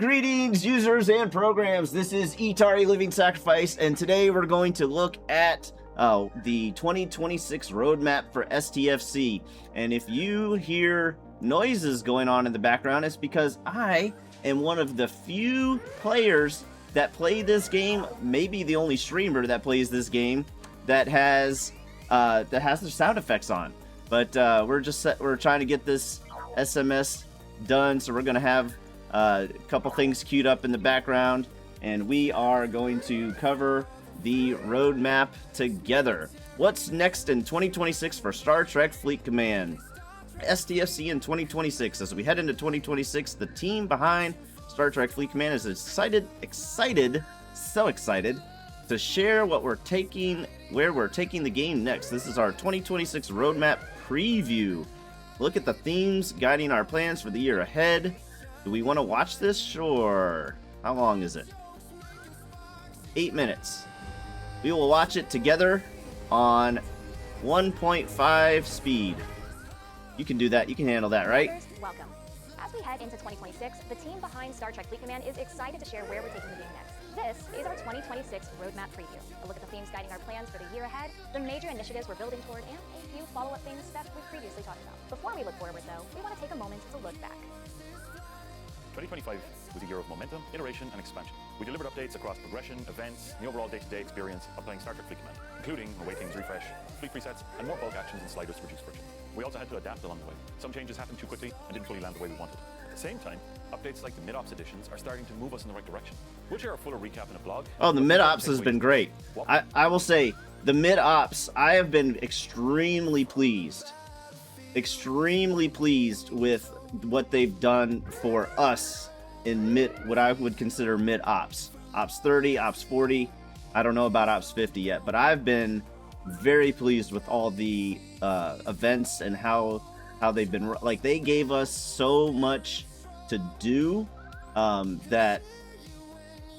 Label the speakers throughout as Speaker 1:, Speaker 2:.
Speaker 1: Greetings, users and programs. This is Etari Living Sacrifice, and today we're going to look at the 2026 roadmap for STFC. And if you hear noises going on in the background, it's because I am one of the few players that play this game, maybe the only streamer that plays this game that has their sound effects on. But we're trying to get this SMS done, so we're gonna have a couple things queued up in the background, and we are going to cover the roadmap together. What's next in 2026 for Star Trek Fleet Command? STFC in 2026. As we head into 2026, the team behind Star Trek Fleet Command is so excited to share where we're taking the game next. This is our 2026 roadmap preview. Look at the themes guiding our plans for the year ahead. Do we want to watch this? Sure. How long is it? 8 minutes. We will watch it together on 1.5 speed. You can do that. You can handle that, right?
Speaker 2: Welcome. As we head into 2026, the team behind Star Trek Fleet Command is excited to share where we're taking the game next. This is our 2026 roadmap preview. A look at the themes guiding our plans for the year ahead, the major initiatives we're building toward, and a few follow-up things that we've previously talked about. Before we look forward, though, we want to take a moment to look back.
Speaker 3: 2025 was a year of momentum, iteration, and expansion. We delivered updates across progression, events, and the overall day-to-day experience of playing Star Trek Fleet Command, including Away Things Refresh, fleet presets, and more bulk actions and sliders to reduce friction. We also had to adapt along the way. Some changes happened too quickly and didn't fully land the way we wanted. At the same time, updates like the mid-ops editions are starting to move us in the right direction. We'll share a fuller recap in a blog.
Speaker 1: Oh, the mid-ops has been great. I will say, the mid-ops, I have been extremely pleased. Extremely pleased with what they've done for us in what I would consider mid-ops. Ops 30, Ops 40. I don't know about Ops 50 yet, but I've been very pleased with all the events and how they've been. Like, they gave us so much to do that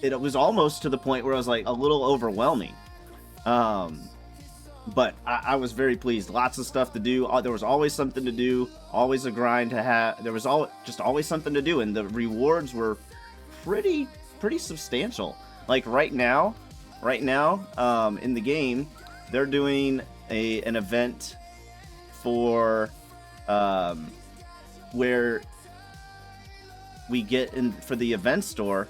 Speaker 1: it was almost to the point where I was like a little overwhelming. But I was very pleased. Lots of stuff to do. There was always something to do. Always a grind to have. There was just always something to do, and the rewards were pretty substantial. Like right now, in the game, they're doing an event for where we get in for the event store.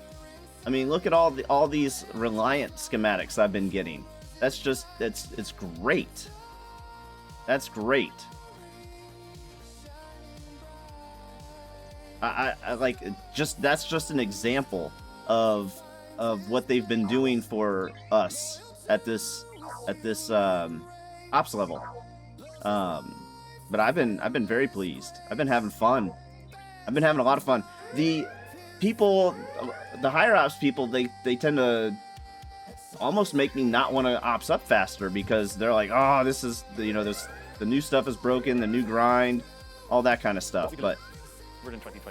Speaker 1: I mean, look at all these Reliant schematics I've been getting. That's just, it's great. That's great. I like, that's just an example of what they've been doing for us at this ops level. But I've been very pleased. I've been having fun. I've been having a lot of fun. The people, the higher ops people, they tend to almost make me not want to ops up faster, because they're like, oh, this is the new stuff is broken, the new grind, all that kind of stuff. But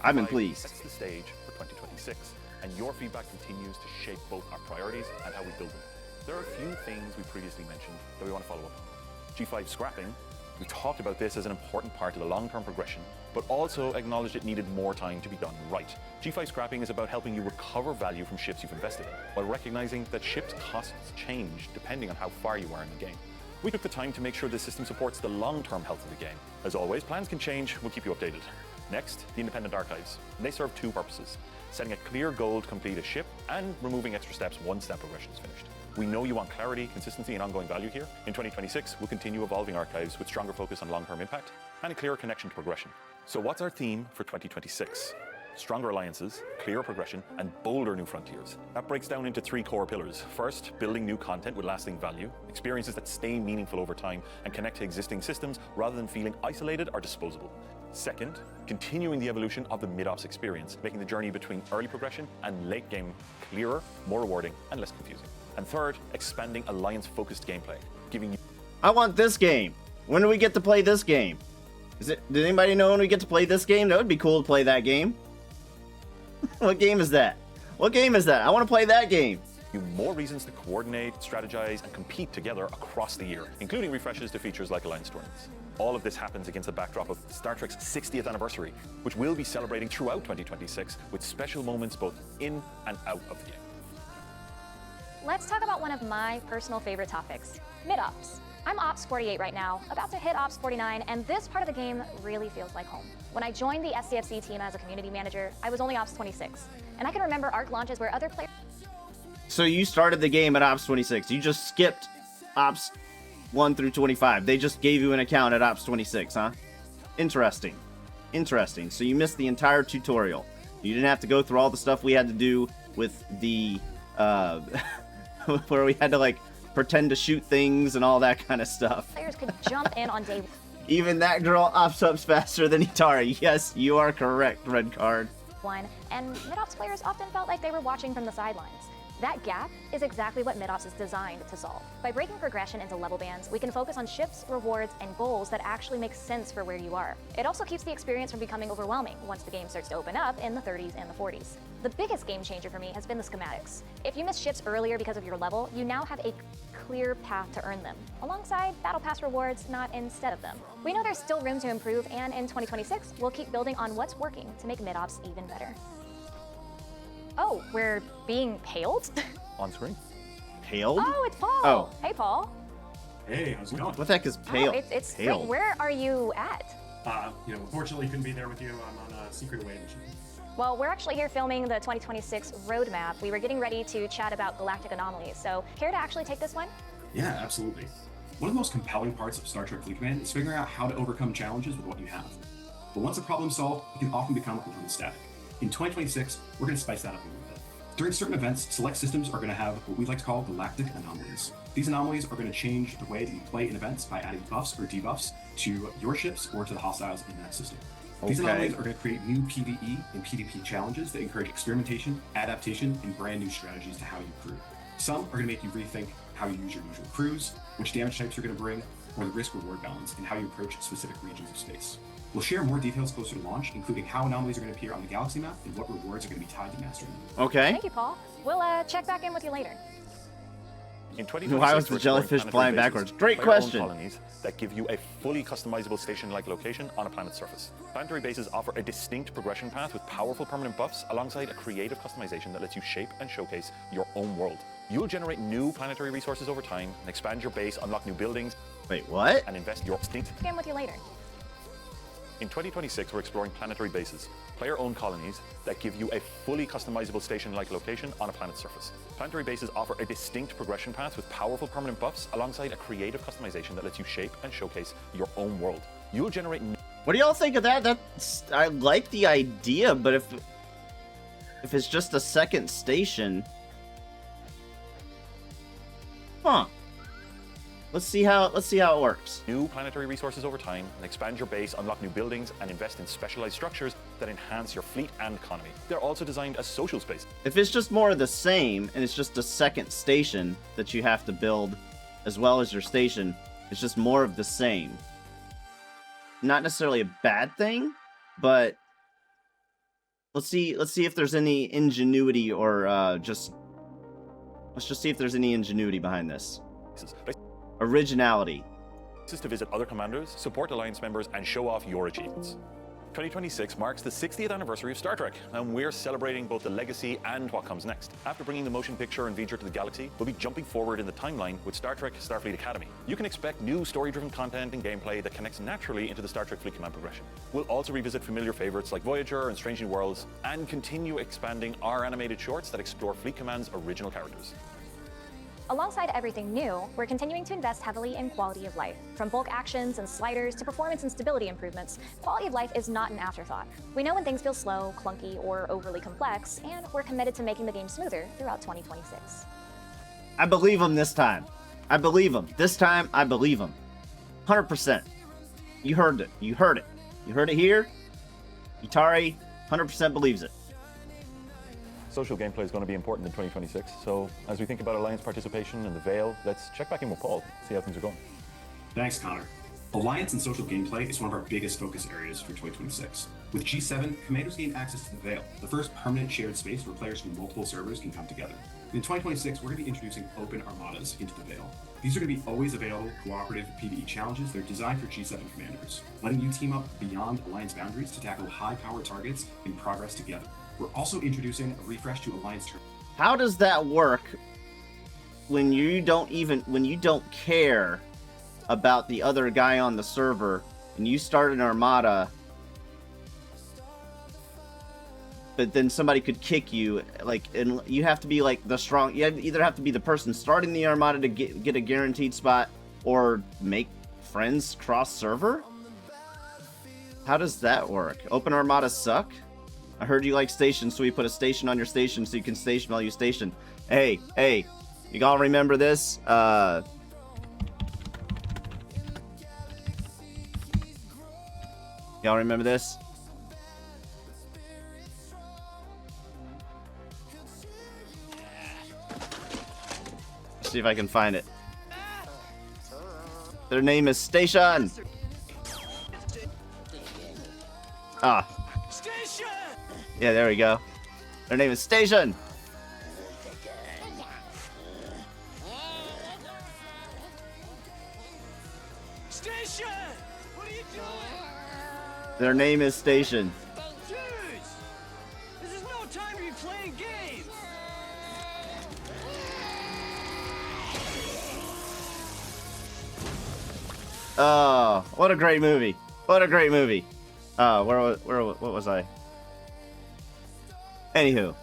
Speaker 1: I've been pleased.
Speaker 3: Sets the stage for 2026, and your feedback continues to shape both our priorities and how we build them. There are a few things we previously mentioned that we want to follow up on. G5 scrapping. We talked about this as an important part of the long-term progression, but also acknowledged it needed more time to be done right. G5 scrapping is about helping you recover value from ships you've invested in, while recognizing that ships' costs change depending on how far you are in the game. We took the time to make sure the system supports the long-term health of the game. As always, plans can change, we'll keep you updated. Next, the independent archives. They serve two purposes: setting a clear goal to complete a ship, and removing extra steps once that progression is finished. We know you want clarity, consistency, and ongoing value here. In 2026, we'll continue evolving archives with stronger focus on long-term impact and a clearer connection to progression. So what's our theme for 2026? Stronger alliances, clearer progression, and bolder new frontiers. That breaks down into three core pillars. First, building new content with lasting value, experiences that stay meaningful over time and connect to existing systems rather than feeling isolated or disposable. Second, continuing the evolution of the mid-ops experience, making the journey between early progression and late game clearer, more rewarding, and less confusing. And third, expanding alliance-focused gameplay, giving you...
Speaker 1: I want this game. When do we get to play this game? Did anybody know when we get to play this game? That would be cool to play that game. What game is that? What game is that? I want to play that game.
Speaker 3: you more reasons to coordinate, strategize, and compete together across the year, including refreshes to features like Alliance tournaments. All of this happens against the backdrop of Star Trek's 60th anniversary, which we'll be celebrating throughout 2026 with special moments both in and out of the game.
Speaker 2: Let's talk about one of my personal favorite topics, mid-ops. I'm Ops 48 right now, about to hit Ops 49, and this part of the game really feels like home. When I joined the STFC team as a community manager, I was only Ops 26, and I can remember ARC launches where other players...
Speaker 1: So you started the game at Ops 26. You just skipped Ops 1 through 25. They just gave you an account at Ops 26, huh? Interesting. Interesting. So you missed the entire tutorial. You didn't have to go through all the stuff we had to do with the... where we had to, like, pretend to shoot things and all that kind of stuff.
Speaker 2: Players could jump in on day
Speaker 1: Even that girl ops ups faster than Etari. Yes, you are correct, Red Card.
Speaker 2: one, and mid-ops players often felt like they were watching from the sidelines. That gap is exactly what mid-ops is designed to solve. By breaking progression into level bands, we can focus on ships, rewards, and goals that actually make sense for where you are. It also keeps the experience from becoming overwhelming once the game starts to open up in the 30s and the 40s. The biggest game changer for me has been the schematics. If you missed ships earlier because of your level, you now have a clear path to earn them, alongside Battle Pass rewards, not instead of them. We know there's still room to improve, and in 2026, we'll keep building on what's working to make mid-ops even better. Oh, we're being paled?
Speaker 3: On screen.
Speaker 1: Paled?
Speaker 2: Oh, it's Paul.
Speaker 1: Oh.
Speaker 2: Hey, Paul.
Speaker 4: Hey, how's it going?
Speaker 1: What the heck is pale?
Speaker 2: Oh, it's
Speaker 1: pale?
Speaker 2: great. Where are you at?
Speaker 4: Unfortunately couldn't be there with you. I'm on a secret away mission.
Speaker 2: Well, we're actually here filming the 2026 roadmap. We were getting ready to chat about galactic anomalies, so care to actually take this one?
Speaker 4: Yeah, absolutely. One of the most compelling parts of Star Trek Fleet Command is figuring out how to overcome challenges with what you have. But once a problem's solved, it can often become static. In 2026, we're going to spice that up a little bit. During certain events, select systems are going to have what we like to call galactic anomalies. These anomalies are going to change the way that you play in events by adding buffs or debuffs to your ships or to the hostiles in that system. These anomalies are going to create new PvE and PvP challenges that encourage experimentation, adaptation, and brand new strategies to how you crew. Some are going to make you rethink how you use your usual crews, which damage types you're going to bring, or the risk-reward balance, and how you approach specific regions of space. We'll share more details closer to launch, including how anomalies are going to appear on the galaxy map and what rewards are going to be tied to mastering them.
Speaker 1: Okay.
Speaker 2: Thank you, Paul. We'll check back in with you later.
Speaker 3: In 2026,
Speaker 1: Why was the
Speaker 3: we're exploring
Speaker 1: jellyfish
Speaker 3: planetary
Speaker 1: flying
Speaker 3: bases,
Speaker 1: backwards? Great
Speaker 3: player-owned
Speaker 1: question.
Speaker 3: colonies that give you a fully customizable station-like location on a planet's surface. Planetary bases offer a distinct progression path with powerful permanent buffs alongside a creative customization that lets you shape and showcase your own world. You'll generate new planetary resources over time and expand your base, unlock new buildings,
Speaker 1: Wait, what?
Speaker 3: and invest your distinct.
Speaker 2: Check in with you later.
Speaker 3: In 2026, we're exploring planetary bases, player-owned colonies that give you a fully customizable station-like location on a planet's surface. Planetary bases offer a distinct progression path with powerful permanent buffs alongside a creative customization that lets you shape and showcase your own world. You'll generate
Speaker 1: What do y'all think of that? I like the idea, but if it's just a second station, huh? Let's see how it works.
Speaker 3: new planetary resources over time and expand your base, unlock new buildings, and invest in specialized structures that enhance your fleet and economy. They're also designed as social space.
Speaker 1: If it's just more of the same and it's just a second station that you have to build as well as your station, it's just more of the same. Not necessarily a bad thing, but let's see if there's any ingenuity or let's just see if there's any ingenuity behind this. Originality.
Speaker 3: This is to visit other commanders, support Alliance members, and show off your achievements. 2026 marks the 60th anniversary of Star Trek, and we're celebrating both the legacy and what comes next. After bringing the motion picture and feature to the galaxy, we'll be jumping forward in the timeline with Star Trek Starfleet Academy. You can expect new story-driven content and gameplay that connects naturally into the Star Trek Fleet Command progression. We'll also revisit familiar favorites like Voyager and Strange New Worlds, and continue expanding our animated shorts that explore Fleet Command's original characters.
Speaker 2: Alongside everything new, we're continuing to invest heavily in quality of life. From bulk actions and sliders to performance and stability improvements, quality of life is not an afterthought. We know when things feel slow, clunky, or overly complex, and we're committed to making the game smoother throughout 2026.
Speaker 1: I believe him this time. I believe him. This time, I believe him. 100%. You heard it. You heard it. You heard it here. Etari 100% believes it.
Speaker 3: Social gameplay is going to be important in 2026, so as we think about Alliance participation and the Veil, let's check back in with Paul, see how things are going.
Speaker 4: Thanks, Connor. Alliance and social gameplay is one of our biggest focus areas for 2026. With G7, commanders gain access to the Veil, the first permanent shared space where players from multiple servers can come together. In 2026, we're going to be introducing open armadas into the Veil. These are going to be always available cooperative PvE challenges that are designed for G7 commanders, letting you team up beyond Alliance boundaries to tackle high-powered targets in progress together. We're also introducing a refresh to Alliance turn.
Speaker 1: How does that work when you don't care about the other guy on the server and you start an armada, but then somebody could kick you, like, and you have to be like the strong, you either have to be the person starting the armada to get a guaranteed spot or make friends cross server? How does that work? Open armadas suck? I heard you like stations, so we put a station on your station so you can station while you station. Hey, you all remember this? Y'all remember this? Let's see if I can find it. Their name is Station. Ah.
Speaker 5: Station!
Speaker 1: Yeah, there we go. Their name is Station.
Speaker 5: Station! What are you doing?
Speaker 1: Their name is Station.
Speaker 5: Dudes! This is no time to be playing games!
Speaker 1: Oh, what a great movie. What a great movie. What was I? Anywho.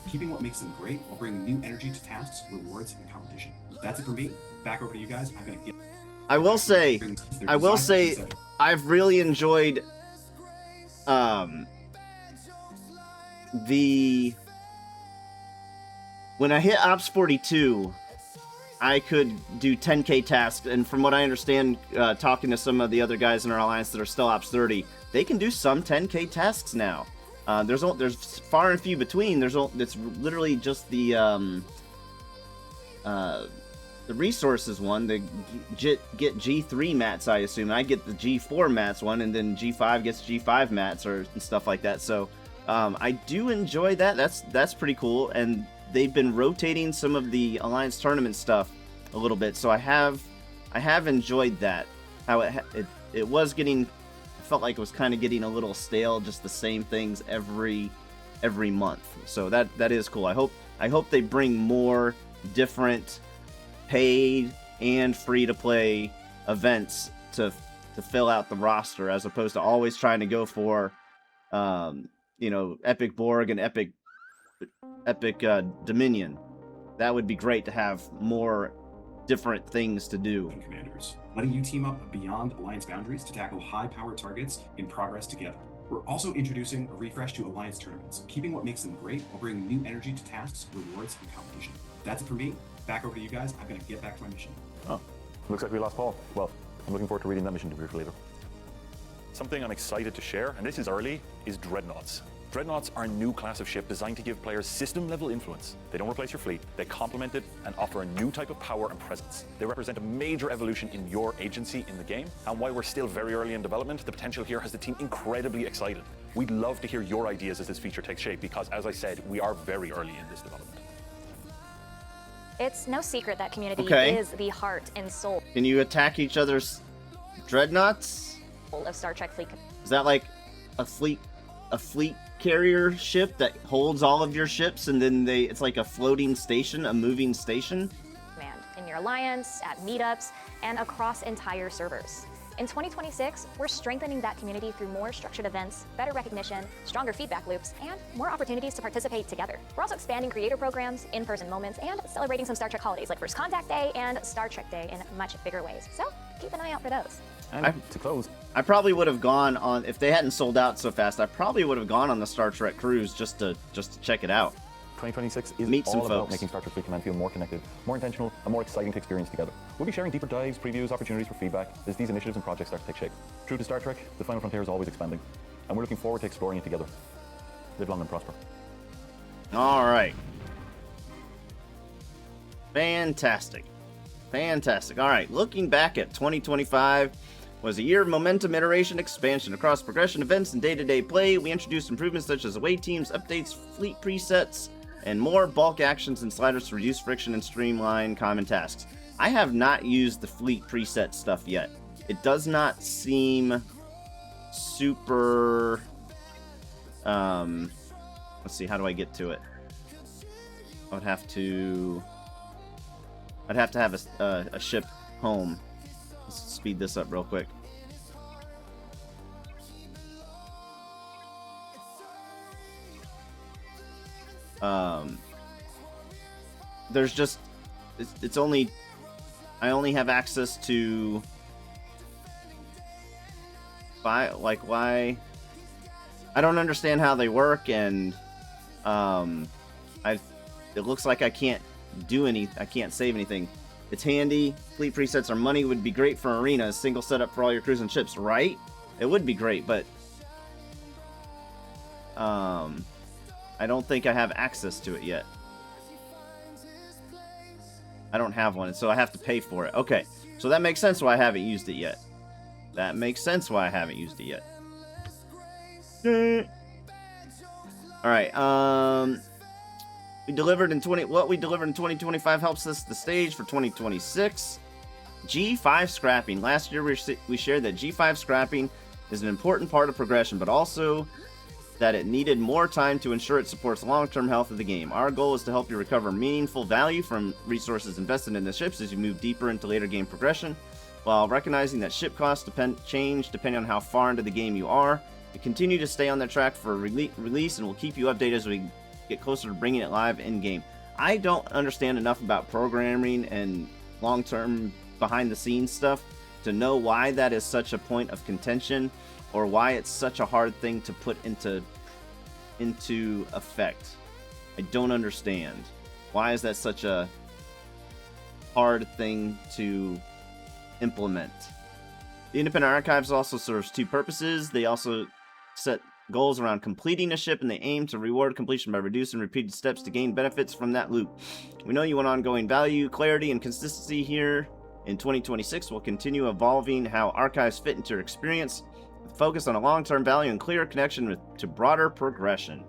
Speaker 4: Keeping what makes them great while bringing new energy to tasks, rewards, and competition. That's it for me. Back over to you guys. I'm going to get...
Speaker 1: I will say, I've really enjoyed when I hit Ops 42, I could do 10k tasks, and from what I understand, talking to some of the other guys in our alliance that are still Ops 30, they can do some 10k tasks now. There's far and few between. It's literally just the resources one, the get G3 mats, I assume. I get the G4 mats one, and then G5 gets G5 mats and stuff like that. So I do enjoy that. That's pretty cool. And they've been rotating some of the Alliance tournament stuff a little bit. So I have enjoyed that. How it was getting, I felt like it was kind of getting a little stale, just the same things every month. So that is cool. I hope they bring more different paid and free-to-play events to fill out the roster, as opposed to always trying to go for, Epic Borg and Epic Dominion. That would be great to have more different things to do.
Speaker 4: Commanders, letting you team up beyond Alliance boundaries to tackle high-powered targets in progress together. We're also introducing a refresh to Alliance tournaments, keeping what makes them great while bringing new energy to tasks, rewards, and competition. That's it for me. Back over to you guys. I'm going to get back to my mission.
Speaker 3: Oh, looks like we lost Paul. Well, I'm looking forward to reading that mission debrief later. Something I'm excited to share, and this is early, is Dreadnoughts. Dreadnoughts are a new class of ship designed to give players system-level influence. They don't replace your fleet, they complement it and offer a new type of power and presence. They represent a major evolution in your agency in the game, and while we're still very early in development, the potential here has the team incredibly excited. We'd love to hear your ideas as this feature takes shape, because as I said, we are very early in this development.
Speaker 2: It's no secret that community is the heart and soul
Speaker 1: Can you attack each other's dreadnoughts?
Speaker 2: of Star Trek Fleet
Speaker 1: Is that like a fleet carrier ship that holds all of your ships, and then it's like a floating station, a moving station?
Speaker 2: Command in your alliance, at meetups, and across entire servers. In 2026, we're strengthening that community through more structured events, better recognition, stronger feedback loops, and more opportunities to participate together. We're also expanding creator programs, in-person moments, and celebrating some Star Trek holidays like First Contact Day and Star Trek Day in much bigger ways. So keep an eye out for those.
Speaker 3: And to close,
Speaker 1: I probably would have gone on, if they hadn't sold out so fast, I probably would have gone on the Star Trek cruise just to check it out.
Speaker 3: 2026 is
Speaker 1: Meet some
Speaker 3: all about
Speaker 1: folks.
Speaker 3: making Star Trek Fleet Command feel more connected, more intentional, and more exciting to experience together. We'll be sharing deeper dives, previews, opportunities for feedback as these initiatives and projects start to take shape. True to Star Trek, the final frontier is always expanding, and we're looking forward to exploring it together. Live long and prosper.
Speaker 1: All right. Fantastic. All right, looking back at 2025, was a year of momentum, iteration, expansion across progression, events, and day-to-day play. We introduced improvements such as away teams, updates, fleet presets, and more bulk actions and sliders to reduce friction and streamline common tasks. I have not used the fleet preset stuff yet. It does not seem super... let's see, how do I get to it? I'd have to have a ship home. Let's speed this up real quick. There's just it's only I only have access to why I don't understand how they work, and it looks like I can't save anything. It's handy. Fleet presets are money. Would be great for arenas. Single setup for all your crews and ships, right? It would be great, but I don't think I have access to it yet. I don't have one, so I have to pay for it. Okay, so that makes sense why I haven't used it yet. That makes sense why I haven't used it yet. All right. We delivered in 2025 helps us the stage for 2026. G5 scrapping. Last year we shared that G5 scrapping is an important part of progression, but also that it needed more time to ensure it supports long-term health of the game. Our goal is to help you recover meaningful value from resources invested in the ships as you move deeper into later game progression, while recognizing that ship costs change depending on how far into the game you are. We continue to stay on that track for release, and we'll keep you updated as we get closer to bringing it live in-game. I don't understand enough about programming and long-term behind-the-scenes stuff to know why that is such a point of contention, or why it's such a hard thing to put into effect. I don't understand. Why is that such a hard thing to implement? The Independent Archives also serves two purposes. They also set goals around completing a ship, and they aim to reward completion by reducing repeated steps to gain benefits from that loop. We know you want ongoing value, clarity, and consistency here. In 2026, we'll continue evolving how archives fit into your experience, with focus on a long-term value and clear connection to broader progression.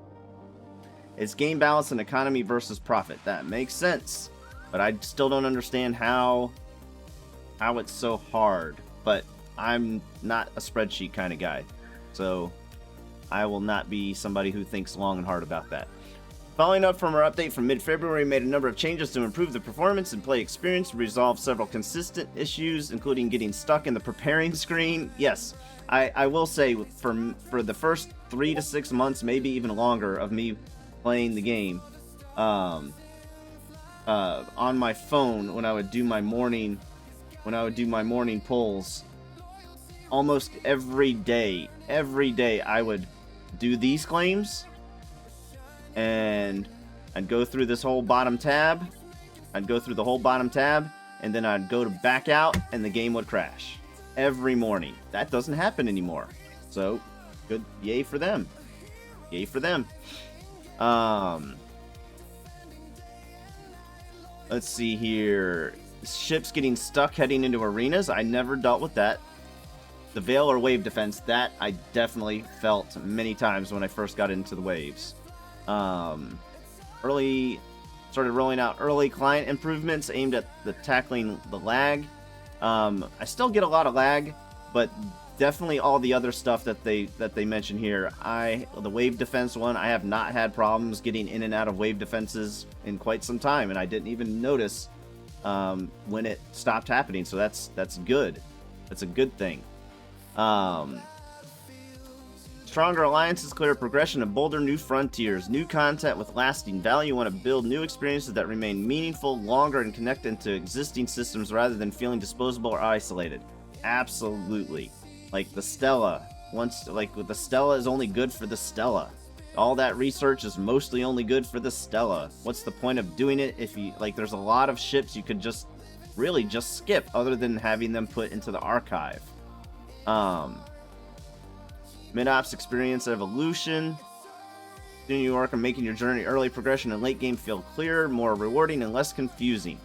Speaker 1: It's game balance and economy versus profit. That makes sense, but I still don't understand how it's so hard. But I'm not a spreadsheet kind of guy, so I will not be somebody who thinks long and hard about that. Following up from our update from mid-February, we made a number of changes to improve the performance and play experience, resolve several consistent issues, including getting stuck in the preparing screen. Yes, I will say for the first 3 to 6 months, maybe even longer, of me playing the game, on my phone when I would do my morning polls, almost every day I would do these claims, and I'd go through this whole bottom tab. I'd go through the whole bottom tab, and then I'd go to back out, and the game would crash every morning. That doesn't happen anymore. So, good, yay for them. Yay for them. Let's see here. Ships getting stuck heading into arenas. I never dealt with that. The veil or wave defense, that I definitely felt many times when I first got into the waves. Started rolling out early client improvements aimed at tackling the lag. I still get a lot of lag, but definitely all the other stuff that they mention here. The wave defense one, I have not had problems getting in and out of wave defenses in quite some time, and I didn't even notice when it stopped happening. So that's good. That's a good thing. Stronger alliances, clearer progression, and bolder new frontiers. New content with lasting value. You want to build new experiences that remain meaningful, longer, and connect into existing systems rather than feeling disposable or isolated. Absolutely. Like the Stella. The Stella is only good for the Stella. All that research is mostly only good for the Stella. What's the point of doing it if you... there's a lot of ships you could just skip other than having them put into the archive. Mid-ops experience evolution. Doing your work on making your journey, early progression, and late game feel clearer, more rewarding, and less confusing.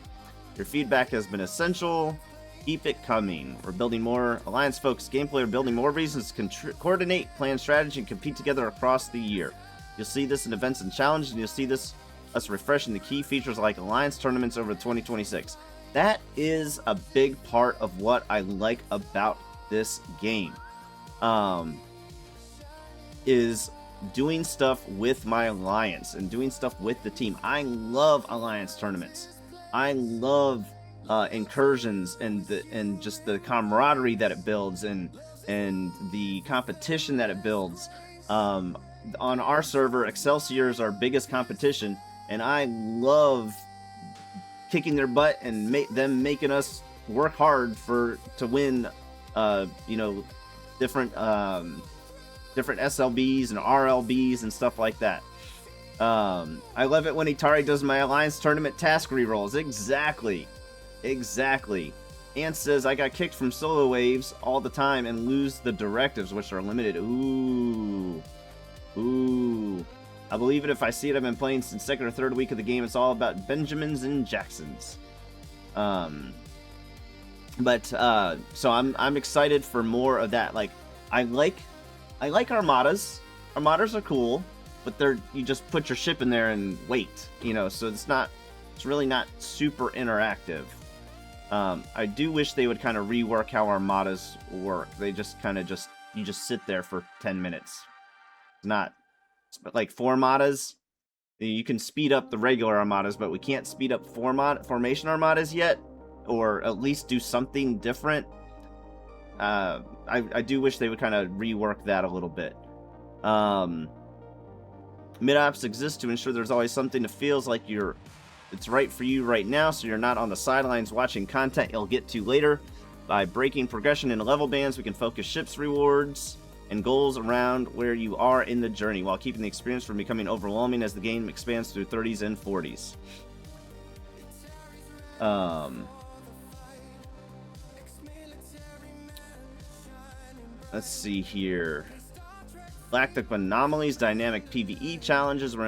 Speaker 1: Your feedback has been essential. Keep it coming. We're building more alliance-focused gameplay. We're building more reasons to coordinate, plan strategy, and compete together across the year. You'll see this in events and challenges, and you'll see this us refreshing the key features like alliance tournaments over 2026. That is a big part of what I like about this game. Is doing stuff with my alliance and doing stuff with the team. I love alliance tournaments. I love incursions and just the camaraderie that it builds and the competition that it builds. On our server, Excelsior is our biggest competition, and I love kicking their butt and them making us work hard to win. Different SLBs and RLBs and stuff like that. I love it when Etari does my alliance tournament task rerolls. Exactly. Ant says, I got kicked from solo waves all the time and lose the directives, which are limited. Ooh. I believe it if I see it. I've been playing since second or third week of the game. It's all about Benjamins and Jacksons. So I'm excited for more of that. Like, I like armadas. Armadas are cool, but you just put your ship in there and wait, so it's really not super interactive. I do wish they would kind of rework how armadas work. They just you just sit there for 10 minutes. It's not like formation you can speed up the regular armadas, but we can't speed up formation armadas yet, or at least do something different. I do wish they would kind of rework that a little bit. Mid-ops exists to ensure there's always something that feels like it's right for you right now, so you're not on the sidelines watching content you'll get to later. By breaking progression into level bands, we can focus ships, rewards, and goals around where you are in the journey, while keeping the experience from becoming overwhelming as the game expands through 30s and 40s. Let's see here. Galactic Anomalies, dynamic PvE challenges. We're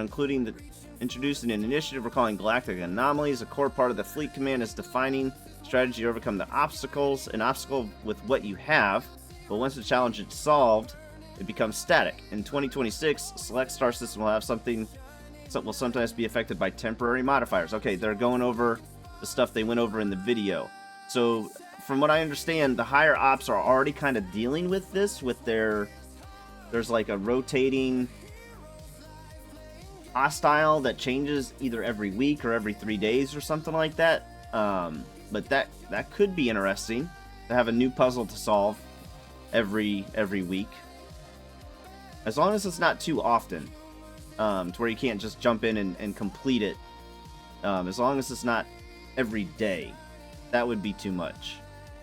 Speaker 1: introducing an initiative we're calling Galactic Anomalies. A core part of the fleet command is defining strategy to overcome the obstacles. An obstacle with what you have, but once the challenge is solved, it becomes static. In 2026, select star system will have something that will sometimes be affected by temporary modifiers. Okay, they're going over the stuff they went over in the video. So, from what I understand, the higher ops are already kind of dealing with this with there's like a rotating hostile that changes either every week or every 3 days or something like that. But that could be interesting to have a new puzzle to solve every week, as long as it's not too often, to where you can't just jump in and complete it. As long as it's not every day, that would be too much.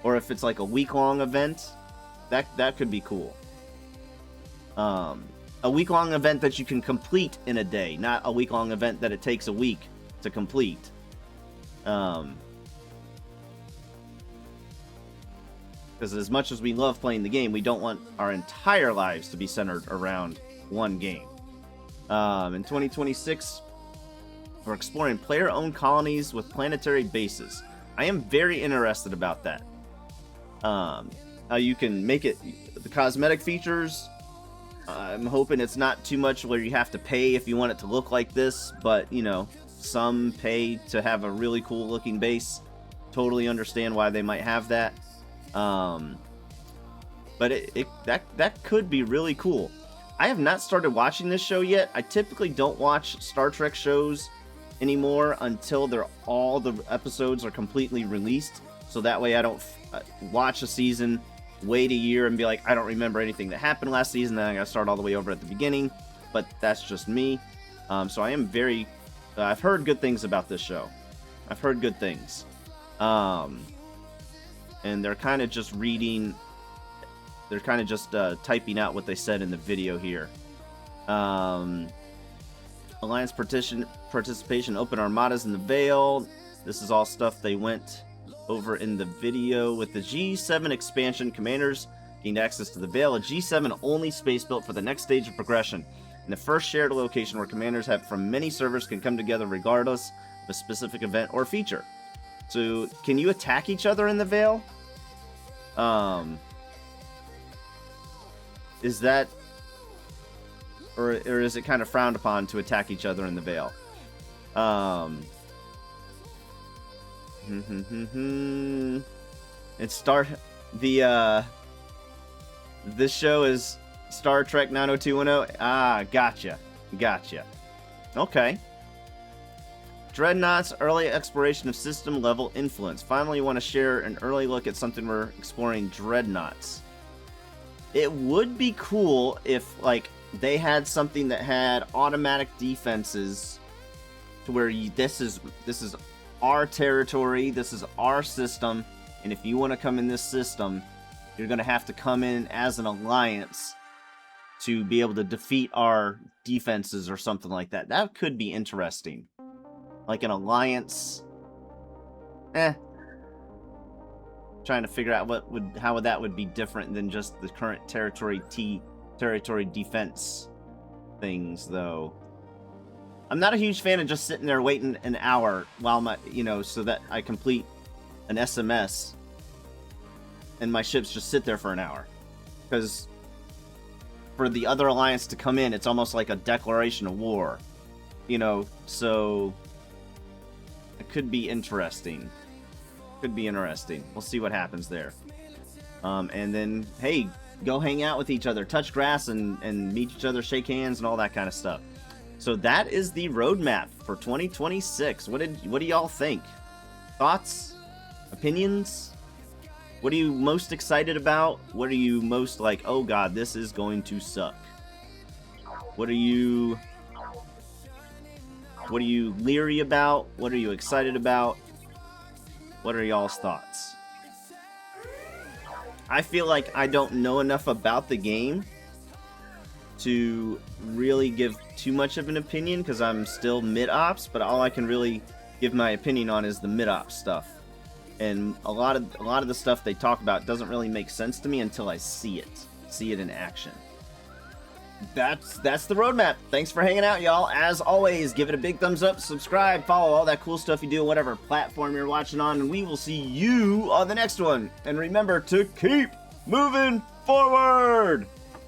Speaker 1: Or if it's like a week-long event, that could be cool. A week-long event that you can complete in a day, not a week-long event that it takes a week to complete. Because as much as we love playing the game, we don't want our entire lives to be centered around one game. In 2026, we're exploring player-owned colonies with planetary bases. I am very interested about that. How you can make it, the cosmetic features, I'm hoping it's not too much where you have to pay if you want it to look like this, but, some pay to have a really cool looking base. Totally understand why they might have that. But that could be really cool. I have not started watching this show yet. I typically don't watch Star Trek shows anymore until all the episodes are completely released, so that way I don't watch a season, wait a year, and be like, I don't remember anything that happened last season, then I gotta start all the way over at the beginning. But that's just me. So I am very... I've heard good things about this show. I've heard good things. And they're kind of just reading... They're kind of just typing out what they said in the video here. Alliance participation, open armadas in the Veil. This is all stuff they went over in the video. With the G7 expansion, commanders gained access to the Veil, a G7 only space built for the next stage of progression, and the first shared location where commanders from many servers can come together regardless of a specific event or feature. So, can you attack each other in the Veil? Is that, or is it kind of frowned upon to attack each other in the Veil? It's this show is Star Trek 90210. Ah, gotcha. Okay. Dreadnoughts, early exploration of system level influence. Finally, want to share an early look at something we're exploring, Dreadnoughts. It would be cool if, like, they had something that had automatic defenses to where this is our territory, this is our system, and if you want to come in this system, you're going to have to come in as an alliance to be able to defeat our defenses or something like that. That could be interesting. Like an alliance. Trying to figure out how that would be different than just the current territory defense things, though. I'm not a huge fan of just sitting there waiting an hour while so that I complete an SMS and my ships just sit there for an hour. Because for the other alliance to come in, it's almost like a declaration of war. So it could be interesting. We'll see what happens there. And then, hey, go hang out with each other, touch grass and meet each other, shake hands and all that kind of stuff. So that is the roadmap for 2026. What do y'all think? Thoughts? Opinions? What are you most excited about? What are you most like, oh god, this is going to suck? What are you leery about? What are you excited about? What are y'all's thoughts? I feel like I don't know enough about the game to really give too much of an opinion because I'm still mid-ops, but all I can really give my opinion on is the mid-ops stuff. And a lot of the stuff they talk about doesn't really make sense to me until I see it in action. That's the roadmap. Thanks for hanging out, y'all. As always, give it a big thumbs up, subscribe, follow all that cool stuff you do on whatever platform you're watching on, and we will see you on the next one. And remember to keep moving forward!